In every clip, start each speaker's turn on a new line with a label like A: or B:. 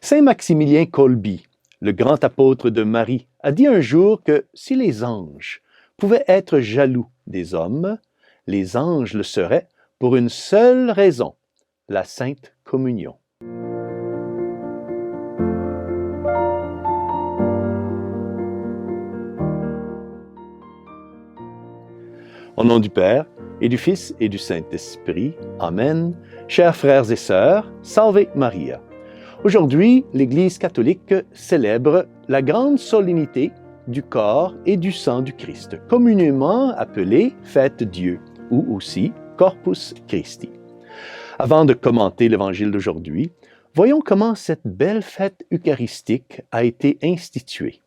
A: Saint Maximilien Kolbe, le grand apôtre de Marie, a dit un jour que si les anges pouvaient être jaloux des hommes, les anges le seraient pour une seule raison, la Sainte Communion. Au nom du Père, et du Fils, et du Saint-Esprit. Amen. Chers frères et sœurs, Salve Maria. Aujourd'hui, l'Église catholique célèbre la grande solennité du corps et du sang du Christ, communément appelée Fête Dieu, ou aussi Corpus Christi. Avant de commenter l'Évangile d'aujourd'hui, voyons comment cette belle fête eucharistique a été instituée.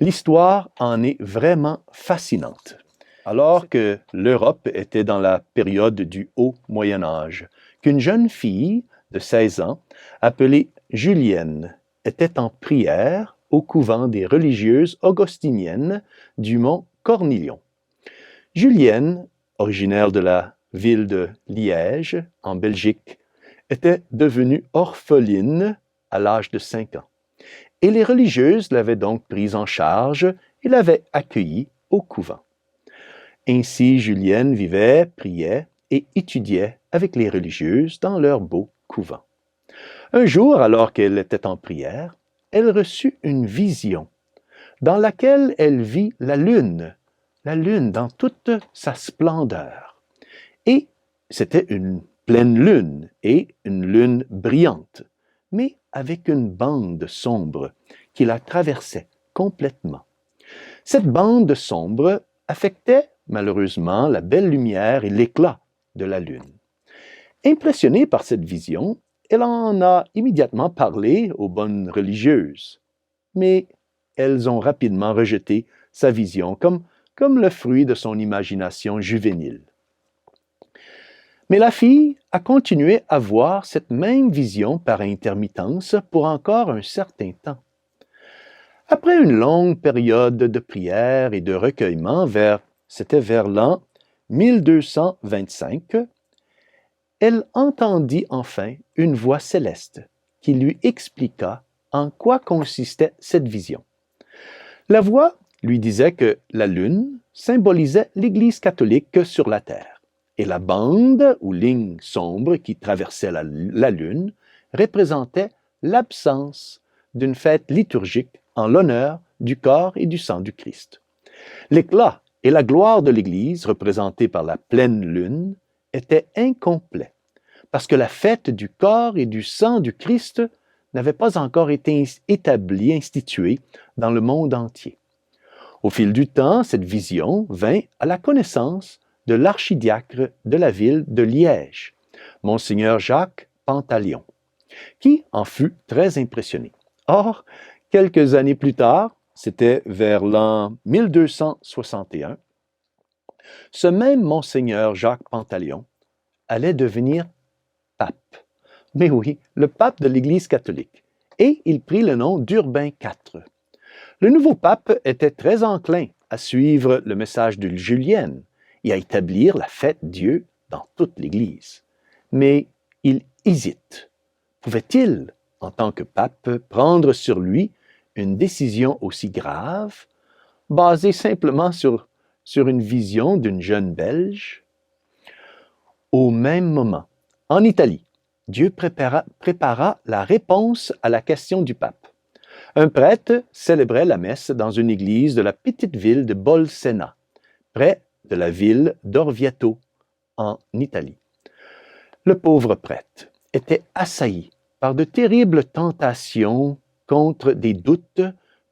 A: L'histoire en est vraiment fascinante. Alors que l'Europe était dans la période du Haut Moyen Âge, qu'une jeune fille de 16 ans, appelée Julienne, était en prière au couvent des religieuses augustiniennes du mont Cornillon. Julienne, originaire de la ville de Liège, en Belgique, était devenue orpheline à l'âge de 5 ans. Et les religieuses l'avaient donc prise en charge et l'avaient accueillie au couvent. Ainsi, Julienne vivait, priait et étudiait avec les religieuses dans leur beau couvent. Un jour, alors qu'elle était en prière, elle reçut une vision dans laquelle elle vit la lune dans toute sa splendeur. Et c'était une pleine lune et une lune brillante, mais avec une bande sombre qui la traversait complètement. Cette bande sombre affectait malheureusement la belle lumière et l'éclat de la lune. Impressionnée par cette vision, elle en a immédiatement parlé aux bonnes religieuses. Mais elles ont rapidement rejeté sa vision comme le fruit de son imagination juvénile. Mais la fille a continué à voir cette même vision par intermittence pour encore un certain temps. Après une longue période de prière et de recueillement c'était vers l'an 1225, elle entendit enfin une voix céleste qui lui expliqua en quoi consistait cette vision. La voix lui disait que la lune symbolisait l'Église catholique sur la terre et la bande ou ligne sombre qui traversait la lune représentait l'absence d'une fête liturgique en l'honneur du corps et du sang du Christ. L'éclat et la gloire de l'Église, représentée par la pleine lune, étaient incomplets, parce que la fête du corps et du sang du Christ n'avait pas encore été établie, instituée dans le monde entier. Au fil du temps, cette vision vint à la connaissance de l'archidiacre de la ville de Liège, Monseigneur Jacques Pantaleon, qui en fut très impressionné. Or, quelques années plus tard, c'était vers l'an 1261, ce même Monseigneur Jacques Pantaleon allait devenir pape. Mais oui, le pape de l'Église catholique. Et il prit le nom d'Urbain IV. Le nouveau pape était très enclin à suivre le message de Julienne et à établir la fête Dieu dans toute l'Église. Mais il hésite. Pouvait-il, en tant que pape, prendre sur lui une décision aussi grave, basée simplement sur une vision d'une jeune Belge? Au même moment, en Italie, Dieu prépara la réponse à la question du pape. Un prêtre célébrait la messe dans une église de la petite ville de Bolsena, près de la ville d'Orvieto, en Italie. Le pauvre prêtre était assailli par de terribles tentations contre des doutes,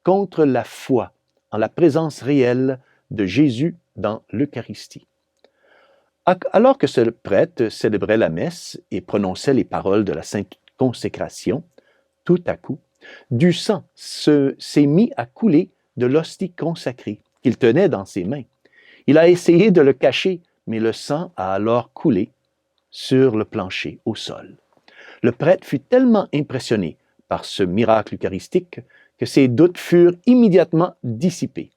A: contre la foi en la présence réelle de Jésus dans l'Eucharistie. Alors que ce prêtre célébrait la messe et prononçait les paroles de la Sainte Consécration, tout à coup, du sang s'est mis à couler de l'hostie consacrée qu'il tenait dans ses mains. Il a essayé de le cacher, mais le sang a alors coulé sur le plancher, au sol. Le prêtre fut tellement impressionné par ce miracle eucharistique que ses doutes furent immédiatement dissipés.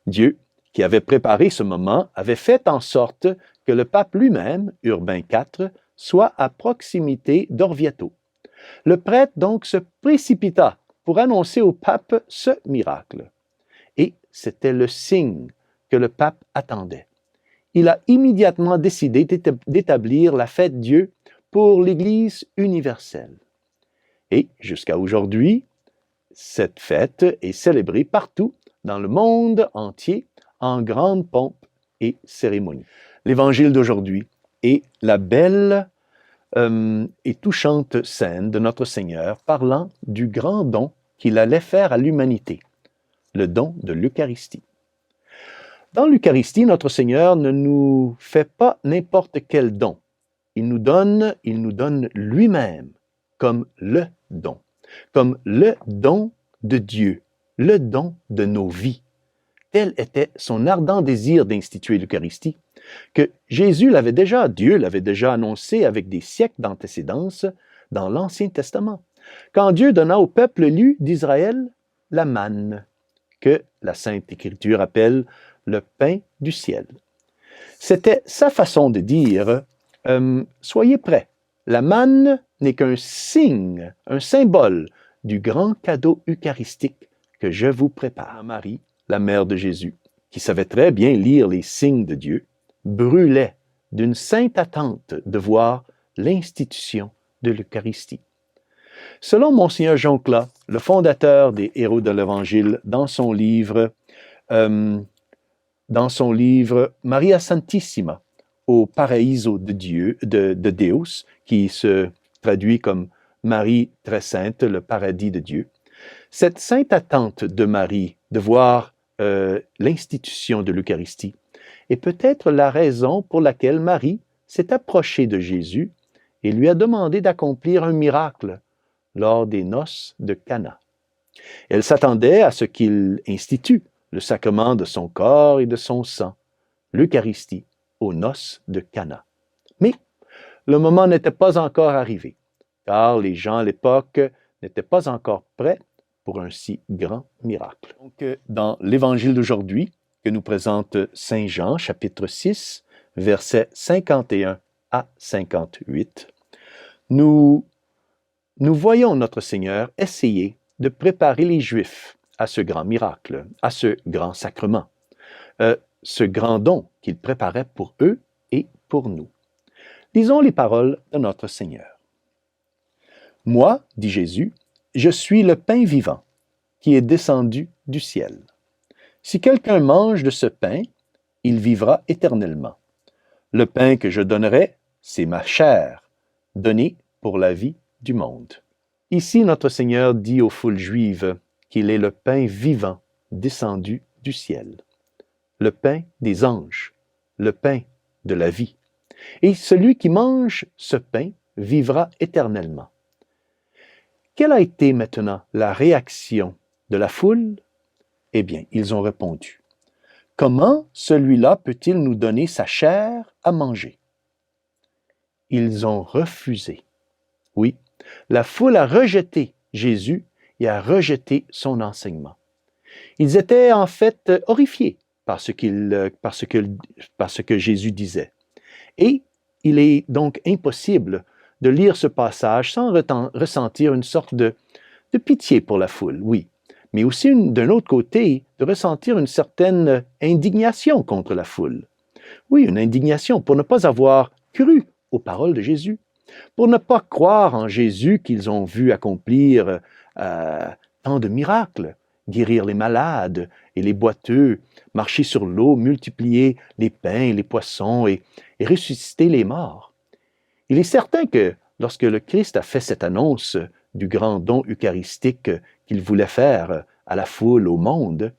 A: Dieu, qui avait préparé ce moment, avait fait en sorte que le pape lui-même, Urbain IV, soit à proximité d'Orvieto. Le prêtre donc se précipita pour annoncer au pape ce miracle. Et c'était le signe que le pape attendait. Il a immédiatement décidé d'établir la fête Dieu pour l'Église universelle. Et jusqu'à aujourd'hui, cette fête est célébrée partout dans le monde entier en grande pompe et cérémonie. L'Évangile d'aujourd'hui est la belle et touchante scène de notre Seigneur parlant du grand don qu'il allait faire à l'humanité, le don de l'Eucharistie. Dans l'Eucharistie, notre Seigneur ne nous fait pas n'importe quel don. Il nous donne lui-même comme le don de Dieu, le don de nos vies. Tel était son ardent désir d'instituer l'Eucharistie, que Dieu l'avait déjà annoncé avec des siècles d'antécédence dans l'Ancien Testament, quand Dieu donna au peuple élu d'Israël la manne, que la Sainte Écriture appelle le pain du ciel. C'était sa façon de dire soyez prêts, la manne n'est qu'un signe, un symbole du grand cadeau eucharistique que je vous prépare. Marie, la mère de Jésus, qui savait très bien lire les signes de Dieu, brûlait d'une sainte attente de voir l'institution de l'Eucharistie. Selon Monseigneur Joncla, le fondateur des Héros de l'Évangile, dans son livre Maria Santissima, au Paraiso de Dieu, de Deus, qui se traduit comme Marie très sainte, le paradis de Dieu. Cette sainte attente de Marie de voir l'institution de l'Eucharistie est peut-être la raison pour laquelle Marie s'est approchée de Jésus et lui a demandé d'accomplir un miracle lors des noces de Cana. Elle s'attendait à ce qu'il institue le sacrement de son corps et de son sang, l'Eucharistie, aux noces de Cana. Mais le moment n'était pas encore arrivé, car les gens à l'époque n'étaient pas encore prêts pour un si grand miracle. Donc, dans l'Évangile d'aujourd'hui, que nous présente Saint Jean, chapitre 6, versets 51 à 58, nous voyons notre Seigneur essayer de préparer les Juifs à ce grand miracle, à ce grand sacrement, ce grand don qu'il préparait pour eux et pour nous. Lisons les paroles de notre Seigneur. « Moi, dit Jésus, je suis le pain vivant qui est descendu du ciel. Si quelqu'un mange de ce pain, il vivra éternellement. Le pain que je donnerai, c'est ma chair, donnée pour la vie du monde. » Ici, notre Seigneur dit aux foules juives qu'il est le pain vivant descendu du ciel, le pain des anges, le pain de la vie. Et celui qui mange ce pain vivra éternellement. Quelle a été maintenant la réaction de la foule? Eh bien, ils ont répondu. Comment celui-là peut-il nous donner sa chair à manger? Ils ont refusé. Oui, la foule a rejeté Jésus et a rejeté son enseignement. Ils étaient en fait horrifiés par ce que Jésus disait. Et il est donc impossible de lire ce passage sans ressentir une sorte de pitié pour la foule, oui, mais aussi d'un autre côté, de ressentir une certaine indignation contre la foule. Oui, une indignation pour ne pas avoir cru aux paroles de Jésus, pour ne pas croire en Jésus qu'ils ont vu accomplir tant de miracles, guérir les malades et les boiteux, marcher sur l'eau, multiplier les pains et les poissons et ressusciter les morts. Il est certain que lorsque le Christ a fait cette annonce du grand don eucharistique qu'il voulait faire à la foule, au monde,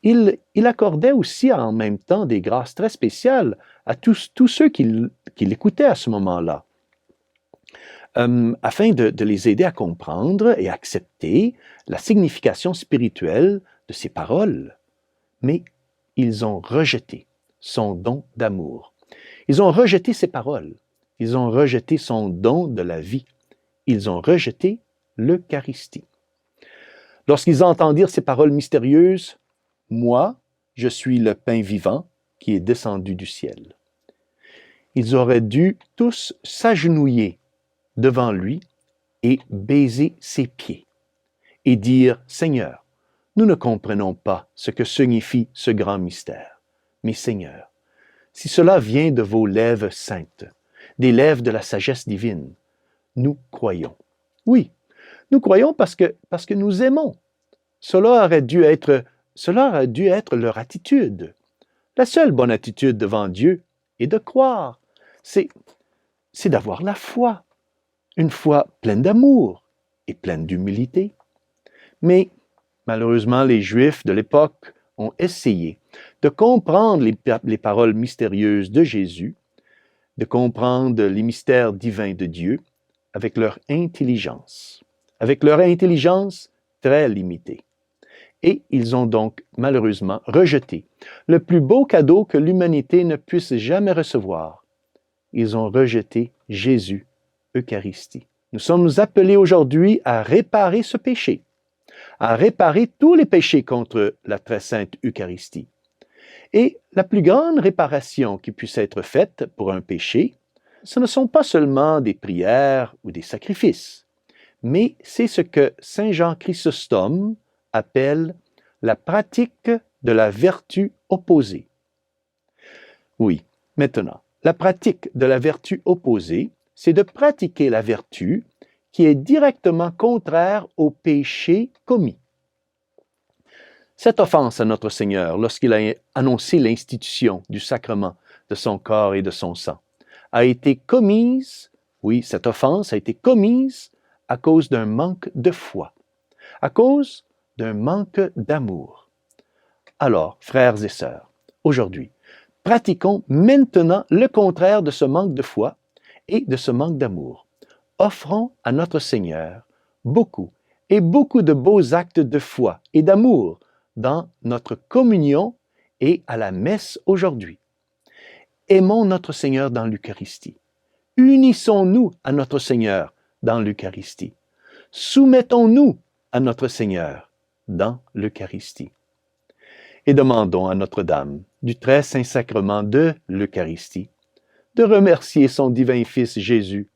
A: il accordait aussi en même temps des grâces très spéciales à tous ceux qui l'écoutaient à ce moment-là, afin de les aider à comprendre et accepter la signification spirituelle de ces paroles. Mais ils ont rejeté son don d'amour. Ils ont rejeté ses paroles. Ils ont rejeté son don de la vie. Ils ont rejeté l'Eucharistie. Lorsqu'ils entendirent ces paroles mystérieuses, « Moi, je suis le pain vivant qui est descendu du ciel. » Ils auraient dû tous s'agenouiller devant lui et baiser ses pieds et dire « Seigneur, nous ne comprenons pas ce que signifie ce grand mystère, mais Seigneur, si cela vient de vos lèvres saintes, des lèvres de la sagesse divine, nous croyons. » Oui, nous croyons parce que nous aimons. Cela aurait dû être leur attitude. La seule bonne attitude devant Dieu est de croire. C'est d'avoir la foi, une foi pleine d'amour et pleine d'humilité. Mais malheureusement, les Juifs de l'époque ont essayé de comprendre les paroles mystérieuses de Jésus, de comprendre les mystères divins de Dieu avec leur intelligence très limitée. Et ils ont donc malheureusement rejeté le plus beau cadeau que l'humanité ne puisse jamais recevoir. Ils ont rejeté Jésus, Eucharistie. Nous sommes appelés aujourd'hui à réparer ce péché, à réparer tous les péchés contre la très sainte Eucharistie. Et la plus grande réparation qui puisse être faite pour un péché, ce ne sont pas seulement des prières ou des sacrifices, mais c'est ce que Saint Jean Chrysostome appelle la pratique de la vertu opposée. Oui, maintenant, la pratique de la vertu opposée, c'est de pratiquer la vertu qui est directement contraire au péché commis. Cette offense à notre Seigneur, lorsqu'il a annoncé l'institution du sacrement de son corps et de son sang, a été commise, oui, cette offense a été commise à cause d'un manque de foi, à cause d'un manque d'amour. Alors, frères et sœurs, aujourd'hui, pratiquons maintenant le contraire de ce manque de foi et de ce manque d'amour. Offrons à notre Seigneur beaucoup et beaucoup de beaux actes de foi et d'amour dans notre communion et à la messe aujourd'hui. Aimons notre Seigneur dans l'Eucharistie. Unissons-nous à notre Seigneur dans l'Eucharistie. Soumettons-nous à notre Seigneur dans l'Eucharistie. Et demandons à Notre-Dame du très saint sacrement de l'Eucharistie de remercier son divin Fils Jésus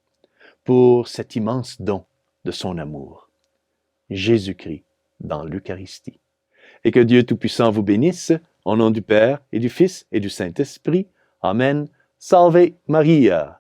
A: pour cet immense don de son amour. Jésus-Christ dans l'Eucharistie. Et que Dieu Tout-Puissant vous bénisse, au nom du Père et du Fils et du Saint-Esprit. Amen. Salve Maria.